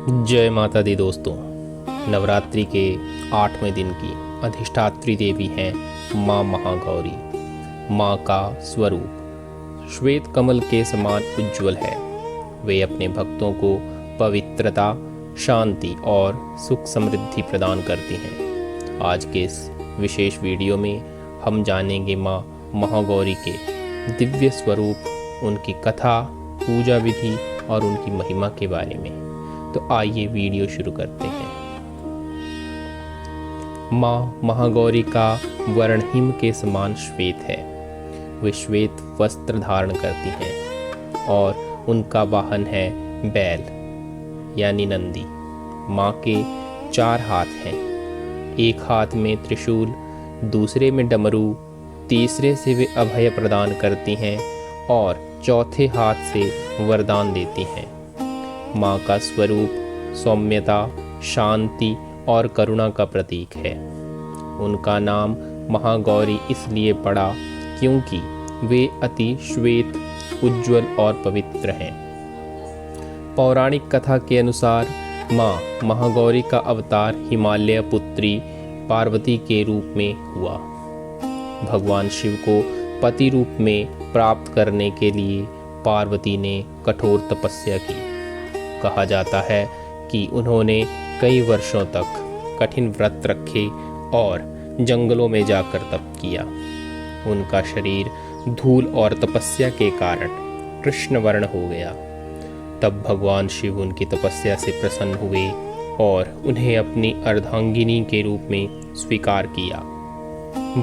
जय माता दी दोस्तों। नवरात्रि के 8वें दिन की अधिष्ठात्री देवी हैं माँ महागौरी। माँ का स्वरूप श्वेत कमल के समान उज्ज्वल है। वे अपने भक्तों को पवित्रता, शांति और सुख समृद्धि प्रदान करती हैं। आज के इस विशेष वीडियो में हम जानेंगे माँ महागौरी के दिव्य स्वरूप, उनकी कथा, पूजा विधि और उनकी महिमा के बारे में। तो आइए वीडियो शुरू करते हैं। माँ महागौरी का वर्ण हिम के समान श्वेत है। वे श्वेत वस्त्र धारण करती हैं और उनका वाहन है बैल यानी नंदी। माँ के 4 हाथ हैं। एक हाथ में त्रिशूल, दूसरे में डमरू, तीसरे से वे अभय प्रदान करती हैं और चौथे हाथ से वरदान देती हैं। माँ का स्वरूप सौम्यता, शांति और करुणा का प्रतीक है। उनका नाम महागौरी इसलिए पड़ा क्योंकि वे अति श्वेत, उज्ज्वल और पवित्र हैं। पौराणिक कथा के अनुसार माँ महागौरी का अवतार हिमालय पुत्री पार्वती के रूप में हुआ। भगवान शिव को पति रूप में प्राप्त करने के लिए पार्वती ने कठोर तपस्या की। कहा जाता है कि उन्होंने कई वर्षों तक कठिन व्रत रखे और जंगलों में जाकर तप किया। उनका शरीर धूल और तपस्या के कारण कृष्ण वर्ण हो गया। तब भगवान शिव उनकी तपस्या से प्रसन्न हुए और उन्हें अपनी अर्धांगिनी के रूप में स्वीकार किया।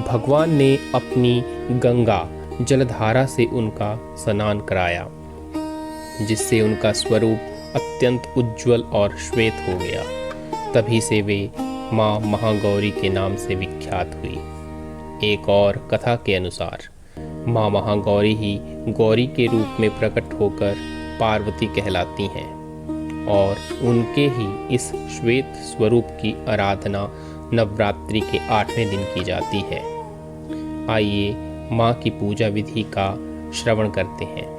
भगवान ने अपनी गंगा जलधारा से उनका स्नान कराया, जिससे उनका स्वरूप अत्यंत उज्ज्वल और श्वेत हो गया। तभी से वे माँ महागौरी के नाम से विख्यात हुई। एक और कथा के अनुसार माँ महागौरी ही गौरी के रूप में प्रकट होकर पार्वती कहलाती हैं और उनके ही इस श्वेत स्वरूप की आराधना नवरात्रि के 8वें दिन की जाती है। आइए माँ की पूजा विधि का श्रवण करते हैं।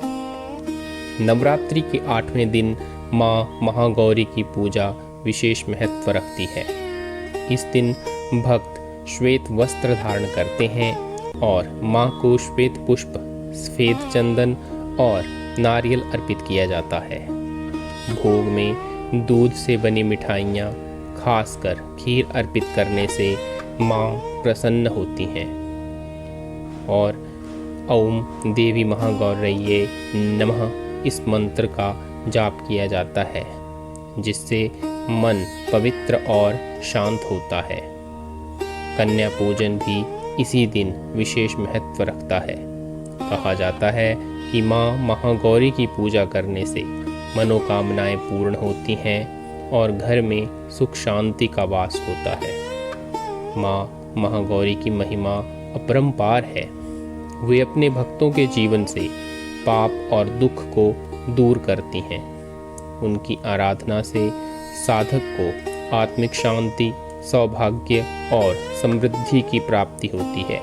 नवरात्रि के 8वें दिन माँ महागौरी की पूजा विशेष महत्व रखती है। इस दिन भक्त श्वेत वस्त्र धारण करते हैं और माँ को श्वेत पुष्प, सफेद चंदन और नारियल अर्पित किया जाता है। भोग में दूध से बनी मिठाइयाँ, खासकर खीर अर्पित करने से माँ प्रसन्न होती हैं और ओम देवी महागौरये नमः इस मंत्र का जाप किया जाता है, जिससे मन पवित्र और शांत होता है। कन्या पूजन भी इसी दिन विशेष महत्व रखता है। कहा जाता है कि माँ महागौरी की पूजा करने से मनोकामनाएं पूर्ण होती हैं और घर में सुख शांति का वास होता है। माँ महागौरी की महिमा अपरंपार है। वे अपने भक्तों के जीवन से पाप और दुख को दूर करती हैं। उनकी आराधना से साधक को आत्मिक शांति, सौभाग्य और समृद्धि की प्राप्ति होती है।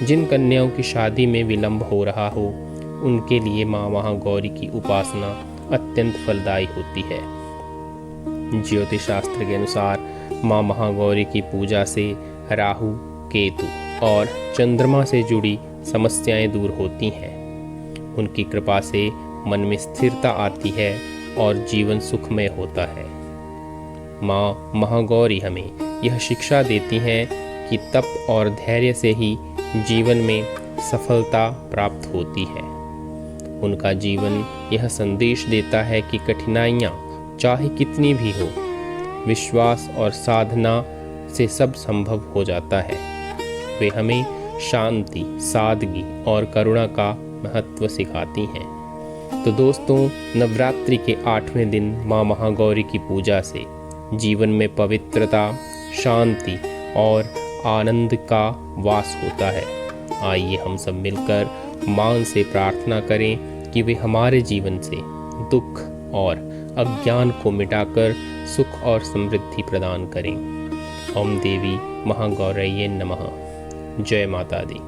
जिन कन्याओं की शादी में विलंब हो रहा हो, उनके लिए माँ महागौरी की उपासना अत्यंत फलदायी होती है। ज्योतिष शास्त्र के अनुसार माँ महागौरी की पूजा से राहु, केतु और चंद्रमा से जुड़ी समस्याएं दूर होती हैं। उनकी कृपा से मन में स्थिरता आती है और जीवन सुखमय होता है। माँ महागौरी हमें यह शिक्षा देती हैं कि तप और धैर्य से ही जीवन में सफलता प्राप्त होती है। उनका जीवन यह संदेश देता है कि कठिनाइयाँ चाहे कितनी भी हो, विश्वास और साधना से सब संभव हो जाता है। वे हमें शांति, सादगी और करुणा का महत्व सिखाती हैं। तो दोस्तों, नवरात्रि के 8वें दिन माँ महागौरी की पूजा से जीवन में पवित्रता, शांति और आनंद का वास होता है। आइए हम सब मिलकर माँ से प्रार्थना करें कि वे हमारे जीवन से दुख और अज्ञान को मिटाकर सुख और समृद्धि प्रदान करें। ओम देवी महागौरये नमः। जय माता दी।